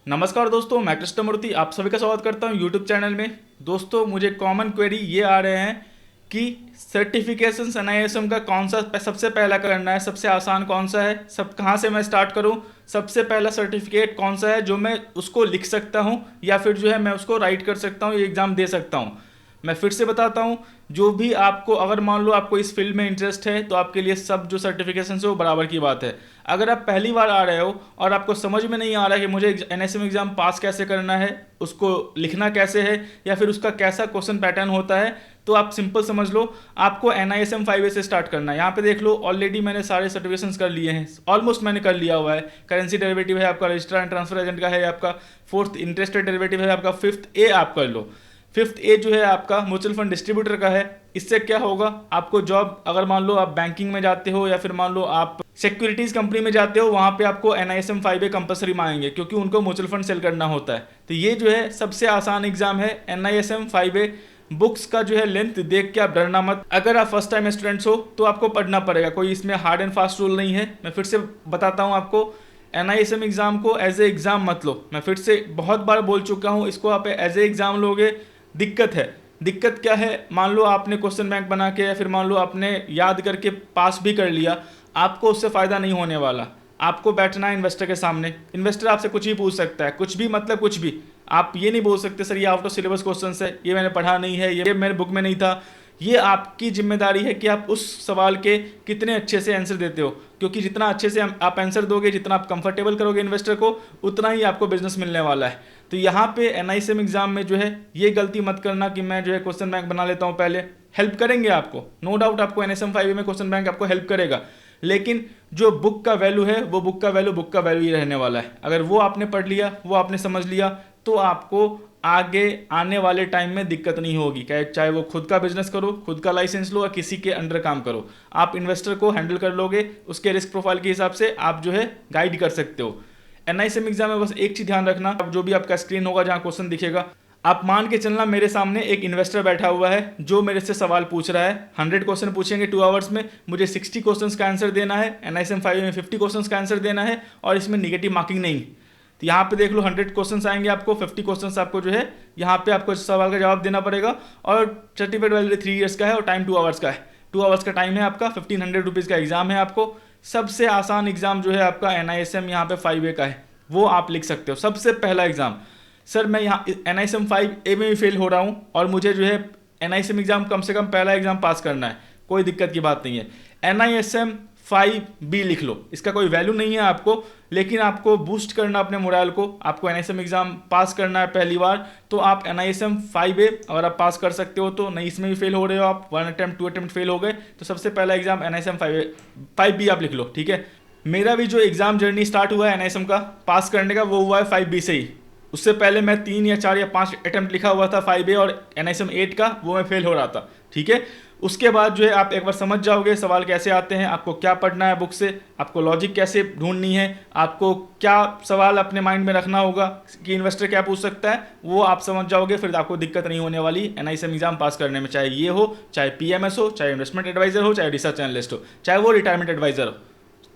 नमस्कार दोस्तों, मैं कृष्णमूर्ति आप सभी का स्वागत करता हूं यूट्यूब चैनल में। दोस्तों, मुझे कॉमन क्वेरी ये आ रहे हैं कि सर्टिफिकेशंस एनआईएसएम का कौन सा सबसे पहला करना है, सबसे आसान कौन सा है, सब कहां से मैं स्टार्ट करूं, सबसे पहला सर्टिफिकेट कौन सा है जो मैं उसको लिख सकता हूं या फिर जो है मैं उसको राइट कर सकता हूं, ये एग्ज़ाम दे सकता हूं। मैं फिर से बताता हूं, जो भी आपको, अगर मान लो आपको इस फील्ड में इंटरेस्ट है तो आपके लिए सब जो सर्टिफिकेशन है वो बराबर की बात है। अगर आप पहली बार आ रहे हो और आपको समझ में नहीं आ रहा है कि मुझे एनएसएम एग्ज़ाम पास कैसे करना है, उसको लिखना कैसे है या फिर उसका कैसा क्वेश्चन पैटर्न होता है, तो आप सिंपल समझ लो, आपको एनआईएसएम 5A से स्टार्ट करना है। यहाँ पे देख लो, ऑलरेडी मैंने सारे सर्टिफिकेशंस कर लिए हैं, ऑलमोस्ट मैंने कर लिया हुआ है। करेंसी डेरिवेटिव है आपका, रजिस्ट्रार एंड ट्रांसफर एजेंट का है आपका, फोर्थ इंटरेस्ट रेट डेरिवेटिव है आपका, फिफ्थ ए आप कर लो। फिफ्थ ए जो है आपका म्यूचुअल फंड डिस्ट्रीब्यूटर का है। इससे क्या होगा, आपको जॉब, अगर मान लो आप बैंकिंग में जाते हो या फिर मान लो आप सिक्योरिटीज कंपनी में जाते हो, वहां पे आपको एनआईएसएम 5A कंपलसरी मांगेंगे क्योंकि उनको म्यूचुअल फंड सेल करना होता है। तो ये जो है सबसे आसान एग्जाम है एनआईएसएम 5A। बुक्स का जो है लेंथ देख के आप डरना मत। अगर आप फर्स्ट टाइम स्टूडेंट्स हो तो आपको पढ़ना पड़ेगा, कोई इसमें हार्ड एंड फास्ट रूल नहीं है। मैं फिर से बताता हूँ आपको, एनआईएसएम एग्जाम को एज ए एग्जाम मत लो। मैं फिर से बहुत बार बोल चुका हूँ, इसको आप एज ए एग्जाम लोगे, दिक्कत है। दिक्कत क्या है, मान लो आपने क्वेश्चन बैंक बना के या फिर मान लो आपने याद करके पास भी कर लिया, आपको उससे फ़ायदा नहीं होने वाला। आपको बैठना है इन्वेस्टर के सामने, इन्वेस्टर आपसे कुछ भी पूछ सकता है, कुछ भी मतलब कुछ भी। आप ये नहीं बोल सकते सर ये आउट ऑफ सिलेबस क्वेश्चन है, ये मैंने पढ़ा नहीं है, ये मेरे बुक में नहीं था। ये आपकी जिम्मेदारी है कि आप उस सवाल के कितने अच्छे से आंसर देते हो, क्योंकि जितना अच्छे से आप आंसर दोगे, जितना आप कंफर्टेबल करोगे इन्वेस्टर को, उतना ही आपको बिजनेस मिलने वाला है। तो यहाँ पे एनआईएसएम एग्जाम में जो है ये गलती मत करना कि मैं जो है क्वेश्चन बैंक बना लेता हूँ। पहले हेल्प करेंगे आपको, नो डाउट आपको एनआईएसएम 5A में क्वेश्चन बैंक आपको हेल्प करेगा, लेकिन जो बुक का वैल्यू है वो बुक का वैल्यू ही रहने वाला है। अगर वो आपने पढ़ लिया, वो आपने समझ लिया, तो आपको आगे आने वाले टाइम में दिक्कत नहीं होगी। चाहे वो खुद का बिजनेस करो, खुद का लाइसेंस लो या किसी के अंडर काम करो, आप इन्वेस्टर को हैंडल कर लोगे, उसके रिस्क प्रोफाइल के हिसाब से आप जो है गाइड कर सकते हो। एनआईएसएम एग्जाम में बस एक चीज ध्यान रखना, जो भी आपका स्क्रीन होगा जहां क्वेश्चन दिखेगा, आप मान के चलना मेरे सामने एक इन्वेस्टर बैठा हुआ है जो मेरे से सवाल पूछ रहा है। 100 क्वेश्चन पूछेंगे 2 आवर्स में, मुझे 60 क्वेश्चंस का आंसर देना है। एनआईएसएम 5A में 50 क्वेश्चंस का आंसर देना है और इसमें निगेटिव मार्किंग नहीं। तो यहाँ पे देख लो, 100 क्वेश्चंस आएंगे आपको, 50 क्वेश्चंस आपको जो है यहाँ पे आपको सवाल का जवाब देना पड़ेगा। और सर्टिफिकेट वैलिडिटी 3 ईयर्स का है और टाइम 2 आवर्स का है। 2 आवर्स का टाइम है आपका, 1500 रुपीज़ का एग्जाम है आपको। सबसे आसान एग्जाम जो है आपका एनआईएसएम यहाँ पे 5A का है, वो आप लिख सकते हो। सबसे पहला एग्जाम, सर मैं यहाँ एनआईएसएम 5A में भी फेल हो रहा हूँ और मुझे जो है एनआईएसएम एग्जाम कम से कम पहला एग्जाम पास करना है, कोई दिक्कत की बात नहीं है। एनआईएसएम 5B लिख लो, इसका कोई वैल्यू नहीं है आपको, लेकिन आपको बूस्ट करना अपने मोरल को, आपको एनआईएसएम एग्जाम पास करना है पहली बार, तो आप एनआईएसएम 5A अगर आप पास कर सकते हो तो, नहीं इसमें भी फेल हो रहे हो आप, 1 अटेम्प्ट 2 अटेम्प्ट फेल हो गए, तो सबसे पहला एग्जाम एनआईएसएम 5B आप लिख लो, ठीक है। मेरा भी जो एग्जाम जर्नी स्टार्ट हुआ है एनआईएसएम का पास करने का, वो हुआ है 5B से ही। उससे पहले मैं 3 या 4 या 5 अटेम्प्ट लिखा हुआ था 5A और एनआईएसएम 8 का, वो मैं फेल हो रहा था, ठीक है। उसके बाद जो है आप एक बार समझ जाओगे सवाल कैसे आते हैं, आपको क्या पढ़ना है बुक से, आपको लॉजिक कैसे ढूंढनी है, आपको क्या सवाल अपने माइंड में रखना होगा कि इन्वेस्टर क्या पूछ सकता है, वो आप समझ जाओगे, फिर आपको दिक्कत नहीं होने वाली एनआईएसएम एग्जाम पास करने में। चाहे ये हो, चाहे पीएमएस हो, चाहे इन्वेस्टमेंट एडवाइजर हो, चाहे रिसर्च एनालिस्ट हो, चाहे वो रिटायरमेंट एडवाइजर हो,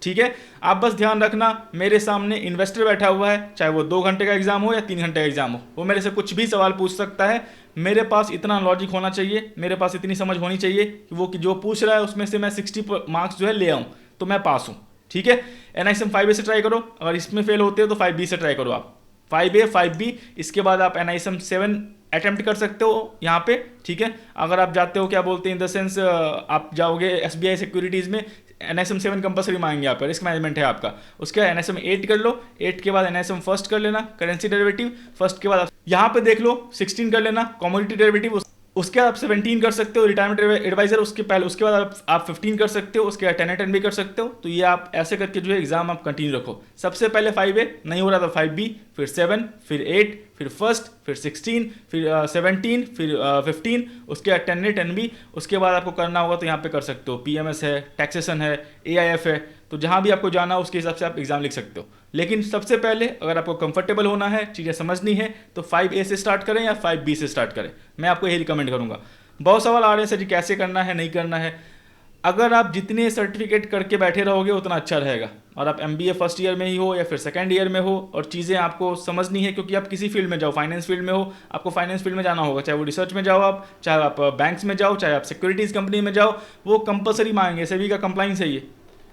ठीक है। आप बस ध्यान रखना, मेरे सामने इन्वेस्टर बैठा हुआ है, चाहे वो 2 घंटे का एग्जाम हो या 3 घंटे का एग्जाम हो, वो मेरे से कुछ भी सवाल पूछ सकता है। मेरे पास इतना लॉजिक होना चाहिए, मेरे पास इतनी समझ होनी चाहिए कि वो जो पूछ रहा है उसमें से मैं 60 मार्क्स जो है ले आऊँ तो मैं पास हूँ, ठीक है। एनआईएसएम 5A से ट्राई करो, अगर इसमें फेल होते हो तो 5B से ट्राई करो आप, 5A 5B। इसके बाद आप एनआईएसएम 7 अटेम्प्ट कर सकते हो यहाँ पे, ठीक है। अगर आप जाते हो, क्या बोलते हैं, इन द सेंस आप जाओगे एसबीआई सिक्योरिटीज़ में, एनआईएसएम 7 कंपलसरी मांगेंगे आपका, रिस्क मैनेजमेंट है आपका। उसके बाद एनआईएसएम 8 कर लो, 8 के बाद एनआईएसएम फर्स्ट कर लेना, करेंसी डेरिवेटिव। फर्स्ट के बाद यहाँ पे देख लो 16 कर लेना, कमोडिटी डेरिवेटिव। उसके बाद आप 17 कर सकते हो रिटायरमेंट एडवाइजर, उसके बाद आप 15 कर सकते हो, उसके बाद 10 10 भी कर सकते हो। तो ये आप ऐसे करके जो है एग्जाम आप कंटिन्यू रखो। सबसे पहले 5A नहीं हो रहा था 5B, फिर 7, फिर 8, फिर फर्स्ट, फिर 16, फिर 17, फिर 15, उसके बाद 10A 10B। उसके बाद आपको करना होगा तो यहाँ पे कर सकते हो, पीएमएस है, टैक्सेशन है, एआईएफ है, तो जहाँ भी आपको जाना हो उसके हिसाब से आप एग्जाम लिख सकते हो। लेकिन सबसे पहले अगर आपको कंफर्टेबल होना है, चीज़ें समझनी है, तो 5A से स्टार्ट करें या 5B से स्टार्ट करें, मैं आपको यही रिकमेंड करूँगा। बहुत सवाल आ रहे हैं सर जी कैसे करना है, नहीं करना है। अगर आप जितने सर्टिफिकेट करके बैठे रहोगे उतना अच्छा रहेगा। और आप MBA फर्स्ट ईयर में ही हो या फिर सेकंड ईयर में हो और चीज़ें आपको समझनी है, क्योंकि आप किसी फील्ड में जाओ, फाइनेंस फील्ड में हो, आपको फाइनेंस फील्ड में जाना होगा, चाहे वो रिसर्च में जाओ आप, चाहे आप बैंक्स में जाओ, चाहे आप सिक्योरिटीज़ कंपनी में जाओ, वो कंपलसरी मांगेंगे, सभी का कंप्लाइंस है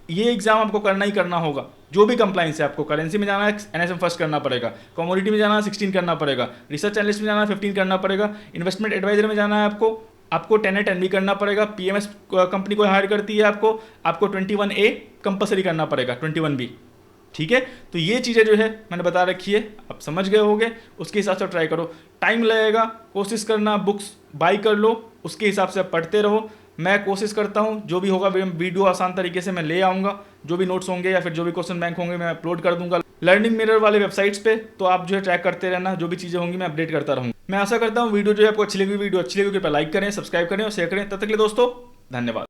ये एग्जाम आपको करना ही करना होगा। जो भी कंप्लाइंस है, आपको करेंसी में जाना है NSM फर्स्ट करना पड़ेगा, कमोडिटी में जाना है 16 करना पड़ेगा, रिसर्च एनालिस्ट में जाना है 15 करना पड़ेगा, इन्वेस्टमेंट एडवाइजर में जाना है आपको 10A 10B करना पड़ेगा, PMS कंपनी को हायर करती है आपको 21A कंपलसरी करना पड़ेगा, 21B। ठीक है, तो ये चीज़ें जो है मैंने बता रखी है, आप समझ गए होंगे, उसके हिसाब से ट्राई करो। टाइम लगेगा, कोशिश करना बुक्स बाई कर लो, उसके हिसाब से पढ़ते रहो। मैं कोशिश करता हूँ जो भी होगा वीडियो आसान तरीके से मैं ले आऊँगा, जो भी नोट्स होंगे या फिर जो भी क्वेश्चन बैंक होंगे मैं अपलोड कर दूंगा लर्निंग मिरर वाले वेबसाइट्स पे। तो आप जो है ट्रैक करते रहना, जो भी चीज़ें होंगी मैं अपडेट करता रहूँगा। मैं आशा करता हूँ वीडियो जो है आपको अच्छी लगी, वीडियो अच्छी लगी, कृपया लाइक करें, सब्सक्राइब करें और शेयर करें। तब तक के लिए दोस्तों धन्यवाद।